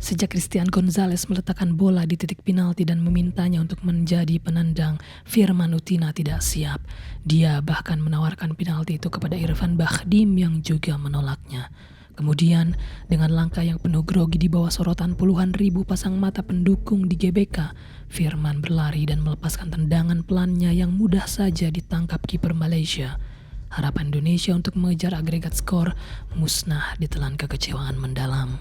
Sejak Christian Gonzalez meletakkan bola di titik penalti dan memintanya untuk menjadi penendang, Firman Utina tidak siap. Dia bahkan menawarkan penalti itu kepada Irfan Bahdim yang juga menolaknya. Kemudian, dengan langkah yang penuh grogi di bawah sorotan puluhan ribu pasang mata pendukung di GBK, Firman berlari dan melepaskan tendangan pelannya yang mudah saja ditangkap kiper Malaysia. Harapan Indonesia untuk mengejar agregat skor musnah ditelan kekecewaan mendalam.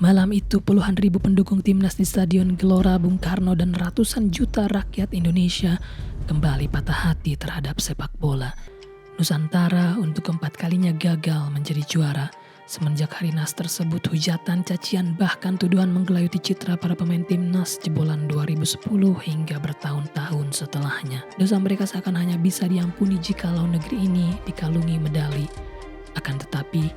Malam itu puluhan ribu pendukung timnas di Stadion Gelora Bung Karno dan ratusan juta rakyat Indonesia kembali patah hati terhadap sepak bola. Nusantara untuk keempat kalinya gagal menjadi juara. Semenjak hari nas tersebut, hujatan, cacian, bahkan tuduhan menggelayuti citra para pemain timnas jebolan 2010 hingga bertahun-tahun setelahnya. Dosa mereka seakan hanya bisa diampuni jikalau negeri ini dikalungi medali. Akan tetapi,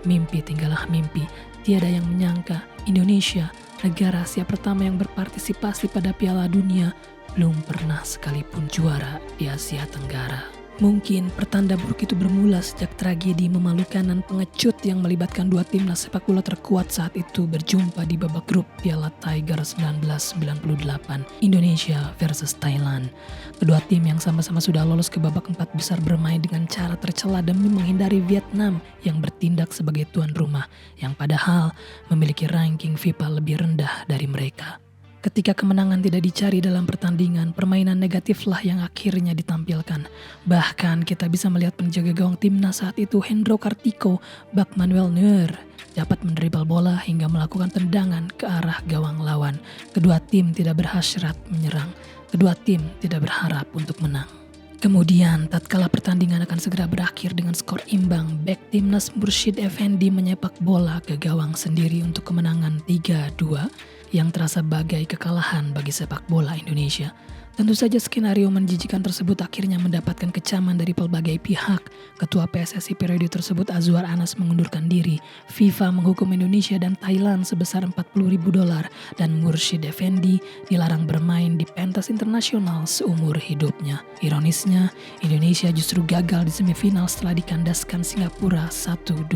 mimpi tinggallah mimpi. Tiada yang menyangka Indonesia, negara Asia pertama yang berpartisipasi pada Piala Dunia, belum pernah sekalipun juara di Asia Tenggara. Mungkin pertanda buruk itu bermula sejak tragedi memalukan dan pengecut yang melibatkan dua timnas sepak bola terkuat saat itu berjumpa di babak grup Piala Tiger 1998 Indonesia versus Thailand. Kedua tim yang sama-sama sudah lolos ke babak 4 besar bermain dengan cara tercela demi menghindari Vietnam yang bertindak sebagai tuan rumah yang padahal memiliki ranking FIFA lebih rendah dari mereka. Ketika kemenangan tidak dicari dalam pertandingan, permainan negatiflah yang akhirnya ditampilkan. Bahkan kita bisa melihat penjaga gawang timnas saat itu, Hendro Kartiko Bak Manuel Neuer, dapat mendribal bola hingga melakukan tendangan ke arah gawang lawan. Kedua tim tidak berhasrat menyerang. Kedua tim tidak berharap untuk menang. Kemudian, tatkala pertandingan akan segera berakhir dengan skor imbang, bek timnas Mursyid Effendi menyepak bola ke gawang sendiri untuk kemenangan 3-2 yang terasa bagai kekalahan bagi sepak bola Indonesia. Tentu saja skenario menjijikan tersebut akhirnya mendapatkan kecaman dari pelbagai pihak. Ketua PSSI periode tersebut Azwar Anas mengundurkan diri. FIFA menghukum Indonesia dan Thailand sebesar $40.000 dan Mursyid Effendi dilarang bermain di pentas internasional seumur hidupnya. Ironisnya, Indonesia justru gagal di semifinal setelah dikandaskan Singapura 1-2.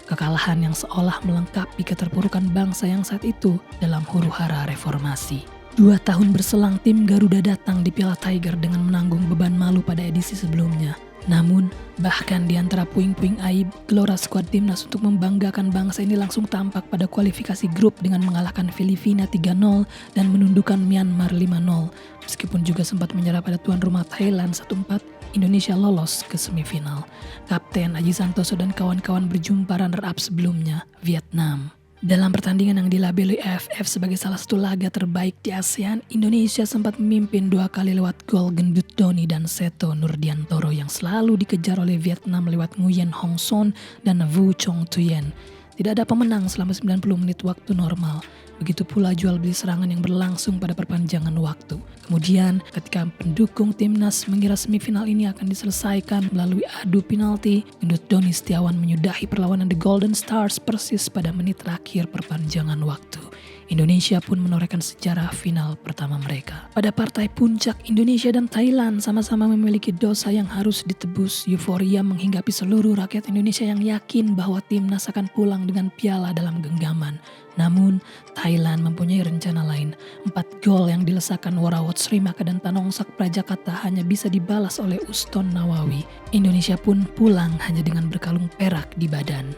Kekalahan yang seolah melengkapi keterpurukan bangsa yang saat itu dalam huru-hara reformasi. 2 tahun berselang, tim Garuda datang di Piala Tiger dengan menanggung beban malu pada edisi sebelumnya. Namun, bahkan di antara puing-puing aib, gelora skuad timnas untuk membanggakan bangsa ini langsung tampak pada kualifikasi grup dengan mengalahkan Filipina 3-0 dan menundukkan Myanmar 5-0. Meskipun juga sempat menyerah pada tuan rumah Thailand 1-4, Indonesia lolos ke semifinal. Kapten Aji Santoso dan kawan-kawan berjumpa runner-up sebelumnya, Vietnam. Dalam pertandingan yang dilabeli AFF sebagai salah satu laga terbaik di ASEAN, Indonesia sempat memimpin 2 kali lewat gol Gendut Doni dan Seto Nurdiantoro yang selalu dikejar oleh Vietnam lewat Nguyen Hong Son dan Vu Chong Tuyen. Tidak ada pemenang selama 90 menit waktu normal. Begitu pula jual beli serangan yang berlangsung pada perpanjangan waktu. Kemudian ketika pendukung timnas mengira semifinal ini akan diselesaikan melalui adu penalti, Gendut Doni Setiawan menyudahi perlawanan The Golden Stars persis pada menit terakhir perpanjangan waktu. Indonesia pun menorehkan sejarah final pertama mereka. Pada partai puncak, Indonesia dan Thailand sama-sama memiliki dosa yang harus ditebus. Euforia menghinggapi seluruh rakyat Indonesia yang yakin bahwa timnas akan pulang dengan piala dalam genggaman. Namun, Thailand mempunyai rencana lain. 4 gol yang dilesakan Warawat Srimaka dan Tanongsak Prajakata hanya bisa dibalas oleh Uston Nawawi. Indonesia pun pulang hanya dengan berkalung perak di badan.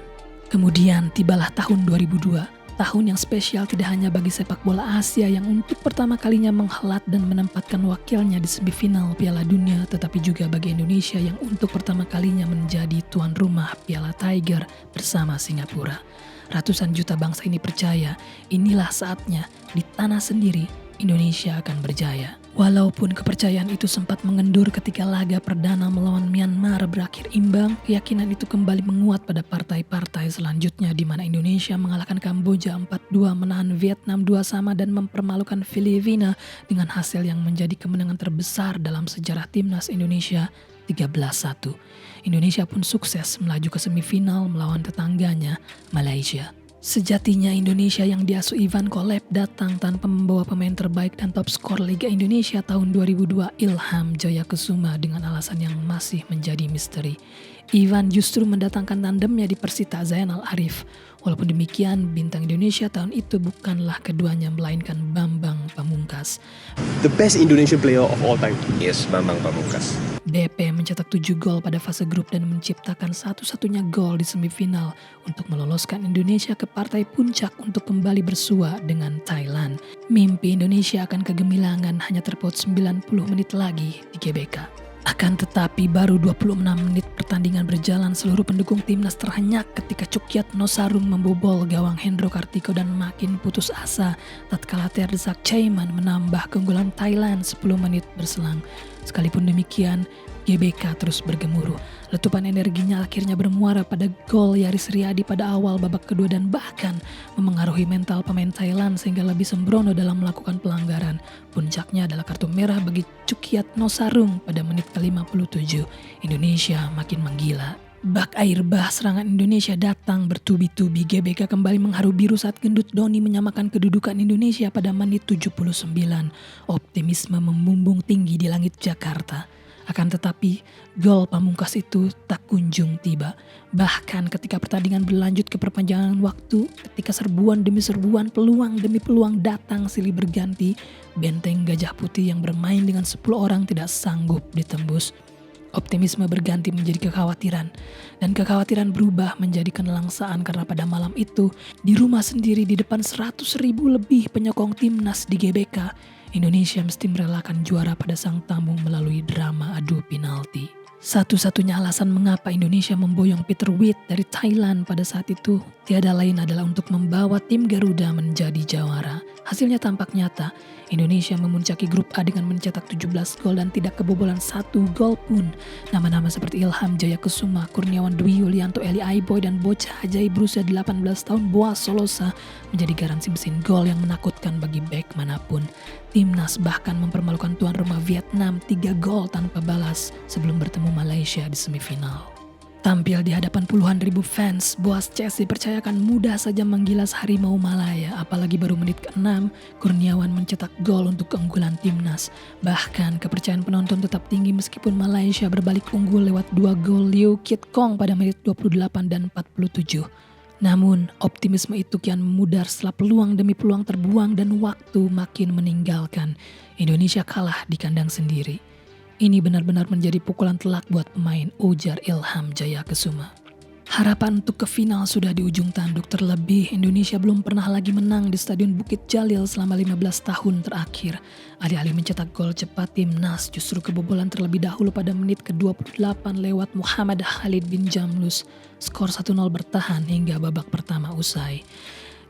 Kemudian tibalah tahun 2002. Tahun yang spesial tidak hanya bagi sepak bola Asia yang untuk pertama kalinya menghelat dan menempatkan wakilnya di semifinal Piala Dunia, tetapi juga bagi Indonesia yang untuk pertama kalinya menjadi tuan rumah Piala Tiger bersama Singapura. Ratusan juta bangsa ini percaya inilah saatnya di tanah sendiri Indonesia akan berjaya. Walaupun kepercayaan itu sempat mengendur ketika laga perdana melawan Myanmar berakhir imbang, keyakinan itu kembali menguat pada partai-partai selanjutnya di mana Indonesia mengalahkan Kamboja 4-2, menahan Vietnam 2-2 dan mempermalukan Filipina dengan hasil yang menjadi kemenangan terbesar dalam sejarah timnas Indonesia 13-1. Indonesia pun sukses melaju ke semifinal melawan tetangganya, Malaysia. Sejatinya Indonesia yang diasuh Ivan Kolev datang tanpa membawa pemain terbaik dan top skor Liga Indonesia tahun 2002 Ilham Jaya Kusuma dengan alasan yang masih menjadi misteri. Ivan justru mendatangkan tandemnya di Persita Zainal Arif. Walaupun demikian, bintang Indonesia tahun itu bukanlah keduanya melainkan Bambang Pamungkas. The best Indonesian player of all time. Yes, Bambang Pamungkas. BP mencetak 7 gol pada fase grup dan menciptakan satu-satunya gol di semifinal untuk meloloskan Indonesia ke partai puncak untuk kembali bersua dengan Thailand. Mimpi Indonesia akan kegemilangan hanya terpaut 90 menit lagi di GBK. Akan tetapi baru 26 menit pertandingan berjalan, seluruh pendukung timnas terhenyak ketika Cokiat Nosarung membobol gawang Hendro Kartiko dan makin putus asa tatkala terdesak Chaiman menambah keunggulan Thailand 10 menit berselang. Sekalipun demikian, GBK terus bergemuruh. Letupan energinya akhirnya bermuara pada gol Yaris Riyadi pada awal babak kedua dan bahkan memengaruhi mental pemain Thailand sehingga lebih sembrono dalam melakukan pelanggaran. Puncaknya adalah kartu merah bagi Cokiat Nosarung pada menit ke-57. Indonesia makin menggila. Bak air bah serangan Indonesia datang bertubi-tubi. GBK kembali mengharu biru saat gendut Doni menyamakan kedudukan Indonesia pada menit 79. Optimisme membumbung tinggi di langit Jakarta. Akan tetapi, gol Pamungkas itu tak kunjung tiba. Bahkan ketika pertandingan berlanjut ke perpanjangan waktu, ketika serbuan demi serbuan, peluang demi peluang datang silih berganti, benteng Gajah Putih yang bermain dengan 10 orang tidak sanggup ditembus. Optimisme berganti menjadi kekhawatiran, dan kekhawatiran berubah menjadi kenelangsaan karena pada malam itu, di rumah sendiri di depan 100.000 lebih penyokong timnas di GBK, Indonesia mesti merelakan juara pada sang tamu melalui drama adu penalti. Satu-satunya alasan mengapa Indonesia memboyong Peter Witt dari Thailand pada saat itu tiada lain adalah untuk membawa tim Garuda menjadi jawara. Hasilnya tampak nyata. Indonesia memuncaki grup A dengan mencetak 17 gol dan tidak kebobolan 1 gol pun. Nama-nama seperti Ilham Jaya Kesuma, Kurniawan Dwi Yulianto, Eli Aiboy, dan bocah ajaib berusia 18 tahun Boaz Solosa menjadi garansi mesin gol yang menakutkan bagi bek manapun. Timnas bahkan mempermalukan tuan rumah Vietnam 3 gol tanpa balas sebelum bertemu Malaysia di semifinal. Tampil di hadapan puluhan ribu fans, Boaz CS dipercayakan mudah saja menggilas harimau Malaya. Apalagi baru menit ke-6, Kurniawan mencetak gol untuk keunggulan timnas. Bahkan kepercayaan penonton tetap tinggi meskipun Malaysia berbalik unggul lewat 2 gol Liu Kit Kong pada menit 28 dan 47. Namun, optimisme itu kian memudar setelah peluang demi peluang terbuang dan waktu makin meninggalkan. Indonesia kalah di kandang sendiri. Ini benar-benar menjadi pukulan telak buat pemain, ujar Ilham Jaya Kesuma. Harapan untuk ke final sudah di ujung tanduk, terlebih Indonesia belum pernah lagi menang di Stadion Bukit Jalil selama 15 tahun terakhir. Alih-alih mencetak gol cepat, timnas justru kebobolan terlebih dahulu pada menit ke-28 lewat Muhammad Khalid bin Jamlus. Skor 1-0 bertahan hingga babak pertama usai.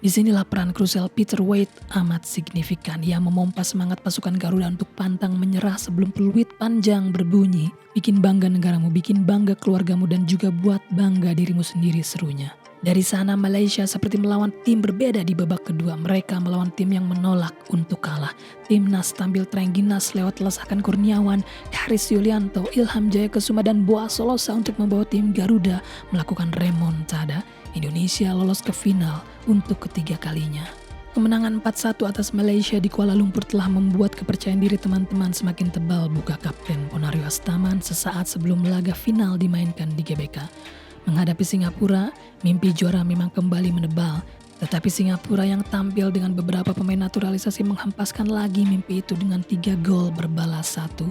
Disinilah peran krusial Peter Witt amat signifikan. Ia memompa semangat pasukan Garuda untuk pantang menyerah sebelum peluit panjang berbunyi. Bikin bangga negaramu, bikin bangga keluargamu, dan juga buat bangga dirimu sendiri, serunya. Dari sana Malaysia seperti melawan tim berbeda di babak kedua. Mereka melawan tim yang menolak untuk kalah. Timnas tampil terengginas lewat lesakan Kurniawan, Haris Yulianto, Ilham Jaya Kesuma, dan Boaz Solosa untuk membawa tim Garuda melakukan remontada. Indonesia lolos ke final untuk ketiga kalinya. Kemenangan 4-1 atas Malaysia di Kuala Lumpur telah membuat kepercayaan diri teman-teman semakin tebal, buka Kapten Ponario Astaman sesaat sebelum laga final dimainkan di GBK. Menghadapi Singapura, mimpi juara memang kembali menebal. Tetapi Singapura yang tampil dengan beberapa pemain naturalisasi menghempaskan lagi mimpi itu dengan 3 gol berbalas 1.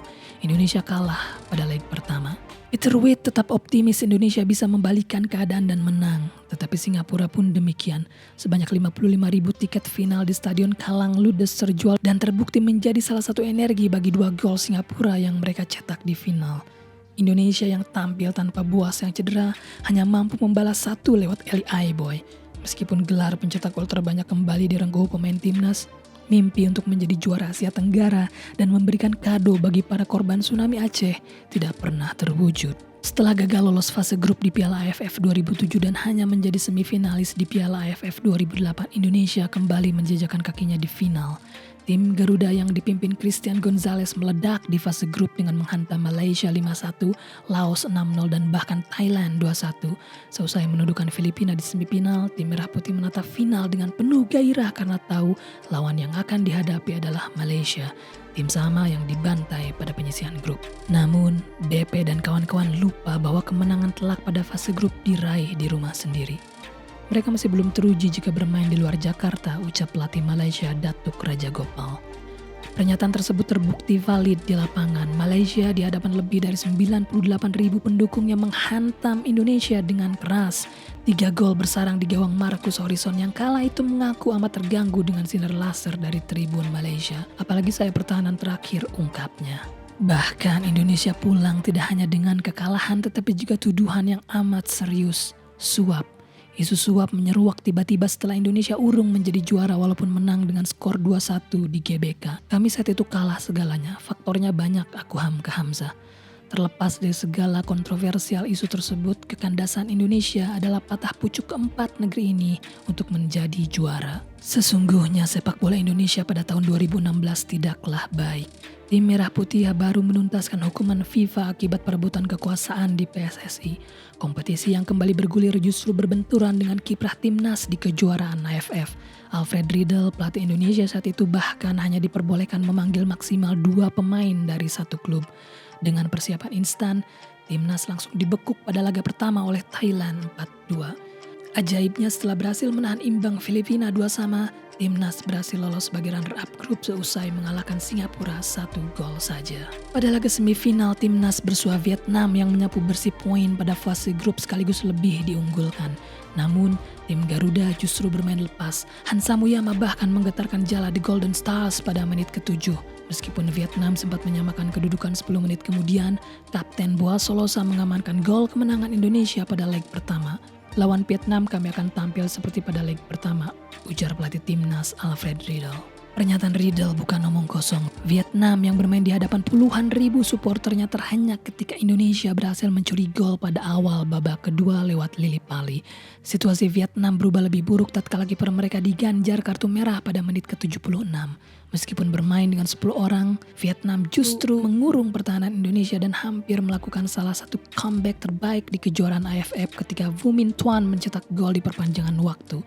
Indonesia kalah pada leg pertama. Peter Witt tetap optimis Indonesia bisa membalikkan keadaan dan menang. Tetapi Singapura pun demikian. Sebanyak 55.000 tiket final di Stadion Kalang ludes terjual dan terbukti menjadi salah satu energi bagi 2 gol Singapura yang mereka cetak di final. Indonesia yang tampil tanpa Boaz yang cedera hanya mampu membalas 1 lewat Eli Aiboy. Meskipun gelar pencetak gol terbanyak kembali direngkuh pemain timnas, mimpi untuk menjadi juara Asia Tenggara dan memberikan kado bagi para korban tsunami Aceh tidak pernah terwujud. Setelah gagal lolos fase grup di Piala AFF 2007 dan hanya menjadi semifinalis di Piala AFF 2008, Indonesia kembali menjejakkan kakinya di final. Tim Garuda yang dipimpin Christian Gonzalez meledak di fase grup dengan menghantam Malaysia 5-1, Laos 6-0 dan bahkan Thailand 2-1. Seusai menundukkan Filipina di semifinal, tim Merah Putih menatap final dengan penuh gairah karena tahu lawan yang akan dihadapi adalah Malaysia, tim sama yang dibantai pada penyisihan grup. Namun, BP dan kawan-kawan lupa bahwa kemenangan telak pada fase grup diraih di rumah sendiri. Mereka masih belum teruji jika bermain di luar Jakarta, ucap pelatih Malaysia Datuk Raja Gopal. Pernyataan tersebut terbukti valid di lapangan. Malaysia di hadapan lebih dari 98.000 pendukung yang menghantam Indonesia dengan keras. 3 gol bersarang di gawang Marcus Horizon yang kala itu mengaku amat terganggu dengan sinar laser dari tribun Malaysia. Apalagi saya pertahanan terakhir, ungkapnya. Bahkan Indonesia pulang tidak hanya dengan kekalahan tetapi juga tuduhan yang amat serius, suap. Isu suap menyeruak tiba-tiba setelah Indonesia urung menjadi juara walaupun menang dengan skor 2-1 di GBK. Kami saat itu kalah segalanya, faktornya banyak, aku Hamka Hamzah. Terlepas dari segala kontroversial isu tersebut, kekandasan Indonesia adalah patah pucuk keempat negeri ini untuk menjadi juara. Sesungguhnya sepak bola Indonesia pada tahun 2016 tidaklah baik. Tim Merah Putih baru menuntaskan hukuman FIFA akibat perebutan kekuasaan di PSSI. Kompetisi yang kembali bergulir justru berbenturan dengan kiprah timnas di kejuaraan AFF. Alfred Riedel, pelatih Indonesia saat itu bahkan hanya diperbolehkan memanggil maksimal 2 pemain dari satu klub. Dengan persiapan instan, timnas langsung dibekuk pada laga pertama oleh Thailand 4-2. Ajaibnya setelah berhasil menahan imbang Filipina 2-2, timnas berhasil lolos sebagai runner-up grup seusai mengalahkan Singapura 1 gol saja. Pada laga semifinal, timnas bersua Vietnam yang menyapu bersih poin pada fase grup sekaligus lebih diunggulkan. Namun, tim Garuda justru bermain lepas. Hansa Muyama bahkan menggetarkan jala di Golden Stars pada menit ke-7. Meskipun Vietnam sempat menyamakan kedudukan 10 menit kemudian, Kapten Boa Solosa mengamankan gol kemenangan Indonesia pada leg pertama. Lawan Vietnam kami akan tampil seperti pada leg pertama, ujar pelatih timnas Alfred Riedel. Pernyataan Riedel bukan omong kosong. Vietnam yang bermain di hadapan puluhan ribu suporternya terhenyak ketika Indonesia berhasil mencuri gol pada awal babak kedua lewat Lili Pali. Situasi Vietnam berubah lebih buruk tatkala kiper mereka diganjar kartu merah pada menit ke-76. Meskipun bermain dengan 10 orang, Vietnam justru mengurung pertahanan Indonesia dan hampir melakukan salah satu comeback terbaik di kejuaraan AFF ketika Vu Minh Tuan mencetak gol di perpanjangan waktu.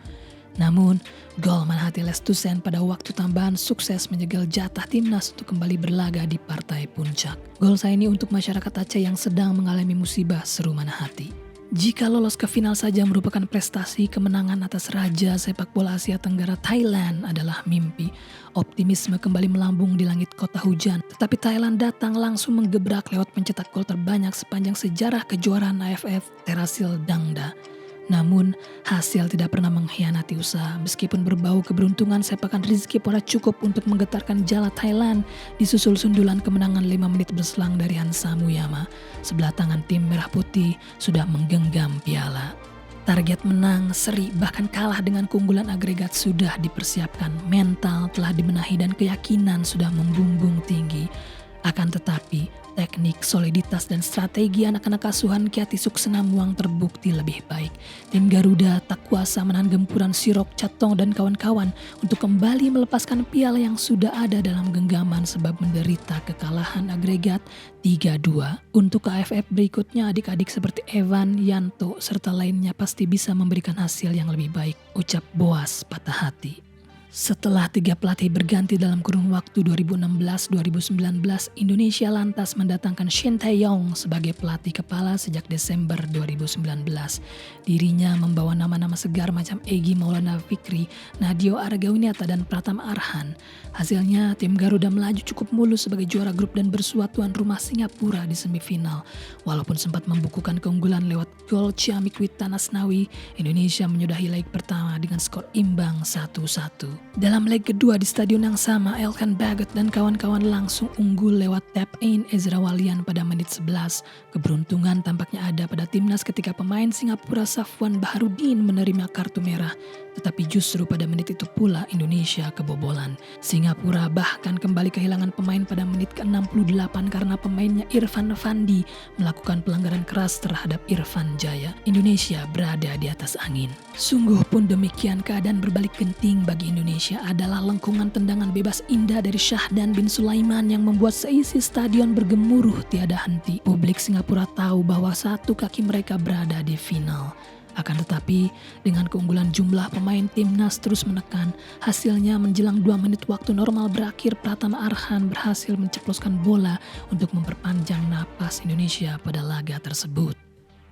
Namun, gol Manhati Lestusen pada waktu tambahan sukses menjegal jatah timnas untuk kembali berlaga di partai puncak. Gol saya ini untuk masyarakat Aceh yang sedang mengalami musibah, seru Manhati. Jika lolos ke final saja merupakan prestasi, kemenangan atas Raja Sepak Bola Asia Tenggara Thailand adalah mimpi. Optimisme kembali melambung di langit kota hujan. Tetapi Thailand datang langsung menggebrak lewat pencetak gol terbanyak sepanjang sejarah kejuaraan AFF, Terasil Dangda. Namun, hasil tidak pernah mengkhianati usaha. Meskipun berbau keberuntungan, sepakan Rizky Pora cukup untuk menggetarkan jala Thailand disusul sundulan kemenangan 5 menit berselang dari Hansa Muyama. Sebelah tangan tim Merah Putih sudah menggenggam piala. Target menang, seri, bahkan kalah dengan keunggulan agregat sudah dipersiapkan. Mental telah dibenahi dan keyakinan sudah membumbung tinggi. Akan tetapi, teknik, soliditas, dan strategi anak-anak asuhan Kiati Suksenamuang terbukti lebih baik. Tim Garuda tak kuasa menahan gempuran Sirok, Catong, dan kawan-kawan untuk kembali melepaskan piala yang sudah ada dalam genggaman sebab menderita kekalahan agregat 3-2. Untuk AFF berikutnya, adik-adik seperti Evan, Yanto, serta lainnya pasti bisa memberikan hasil yang lebih baik, ucap Boas patah hati. Setelah 3 pelatih berganti dalam kurun waktu 2016-2019, Indonesia lantas mendatangkan Shin Tae-yong sebagai pelatih kepala sejak Desember 2019. Dirinya membawa nama-nama segar macam Egy Maulana Fikri, Nadeo Argawinata, dan Pratama Arhan. Hasilnya, tim Garuda melaju cukup mulus sebagai juara grup dan bersua tuan rumah Singapura di semifinal. Walaupun sempat membukukan keunggulan lewat gol Ciamik Tanasnawi, Indonesia menyudahi leg pertama dengan skor imbang 1-1. Dalam leg kedua di stadion yang sama, Elkan Bagot dan kawan-kawan langsung unggul lewat tap-in Ezra Walian pada menit 11. Keberuntungan tampaknya ada pada timnas ketika pemain Singapura Safwan Baharudin menerima kartu merah. Tetapi justru pada menit itu pula Indonesia kebobolan. Singapura bahkan kembali kehilangan pemain pada menit ke-68 karena pemainnya Irfan Fandi melakukan pelanggaran keras terhadap Irfan Jaya. Indonesia berada di atas angin. Sungguh pun demikian, keadaan berbalik genting bagi Indonesia adalah lengkungan tendangan bebas indah dari Syahdan bin Sulaiman yang membuat seisi stadion bergemuruh tiada henti. Publik Singapura tahu bahwa satu kaki mereka berada di final. Akan tetapi, dengan keunggulan jumlah pemain timnas terus menekan, hasilnya menjelang 2 menit waktu normal berakhir, Pratama Arhan berhasil menceploskan bola untuk memperpanjang napas Indonesia pada laga tersebut.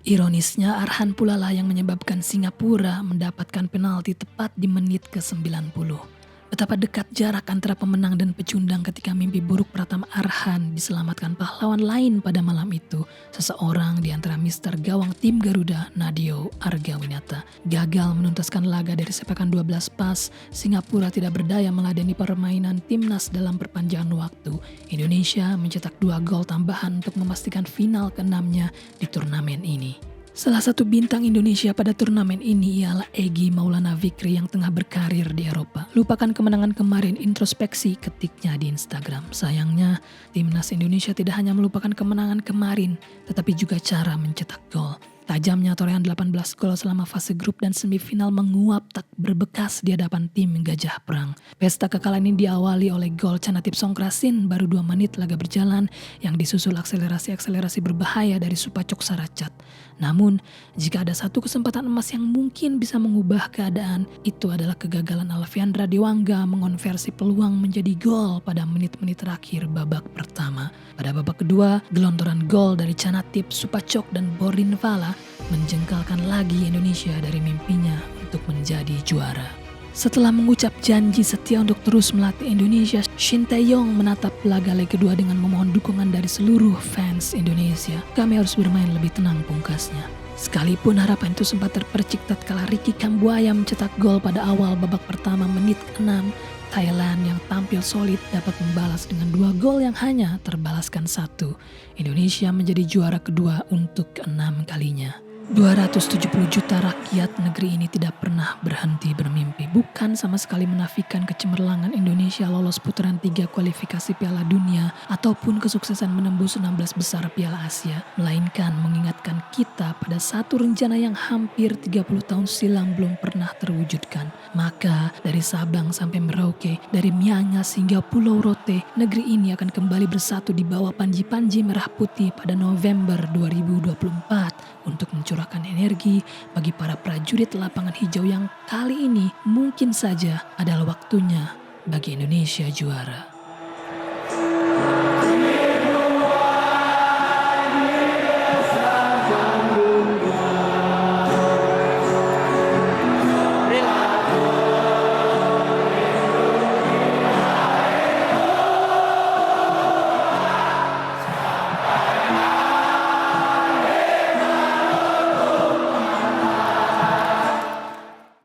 Ironisnya, Arhan pula lah yang menyebabkan Singapura mendapatkan penalti tepat di menit ke-90. Betapa dekat jarak antara pemenang dan pecundang ketika mimpi buruk Pratama Arhan diselamatkan pahlawan lain pada malam itu. Seseorang di antara mister gawang tim Garuda, Nadeo Argawinata, gagal menuntaskan laga dari sepakan 12 pas. Singapura tidak berdaya meladeni permainan timnas dalam perpanjangan waktu. Indonesia mencetak 2 gol tambahan untuk memastikan final ke-6-nya di turnamen ini. Salah satu bintang Indonesia pada turnamen ini ialah Egy Maulana Fikri yang tengah berkarir di Eropa. Lupakan kemenangan kemarin, introspeksi, ketiknya di Instagram. Sayangnya, timnas Indonesia tidak hanya melupakan kemenangan kemarin, tetapi juga cara mencetak gol. Tajamnya torehan 18 gol selama fase grup dan semifinal menguap tak berbekas di hadapan tim Gajah Perang. Pesta kekalahan ini diawali oleh gol Canatip Songkrasin baru 2 menit laga berjalan yang disusul akselerasi berbahaya dari Supacok Saracat. Namun, jika ada satu kesempatan emas yang mungkin bisa mengubah keadaan, itu adalah kegagalan Alfiandra Dewangga mengonversi peluang menjadi gol pada menit-menit terakhir babak pertama. Pada babak kedua, gelontoran gol dari Canatip, Supacok, dan Borinvala menjengkalkan lagi Indonesia dari mimpinya untuk menjadi juara. Setelah mengucap janji setia untuk terus melatih Indonesia, Shin Tae-yong menatap laga leg kedua dengan memohon dukungan dari seluruh fans Indonesia. Kami harus bermain lebih tenang, pungkasnya. Sekalipun harapan itu sempat terpercik tatkala Ricky Kambuaya mencetak gol pada awal babak pertama menit ke-6, Thailand yang tampil solid dapat membalas dengan 2 gol yang hanya terbalaskan 1. Indonesia menjadi juara kedua untuk ke-6 kalinya. 270 juta rakyat negeri ini tidak pernah berhenti bermimpi. Bukan sama sekali menafikan kecemerlangan Indonesia lolos putaran 3 kualifikasi Piala Dunia ataupun kesuksesan menembus 16 besar Piala Asia. Melainkan mengingatkan kita pada satu rencana yang hampir 30 tahun silam belum pernah terwujudkan. Maka dari Sabang sampai Merauke, dari Miangas hingga Pulau Rote, negeri ini akan kembali bersatu di bawah panji-panji merah putih pada November 2024 untuk mencurahkan energi bagi para prajurit lapangan hijau yang kali ini mungkin saja adalah waktunya bagi Indonesia juara.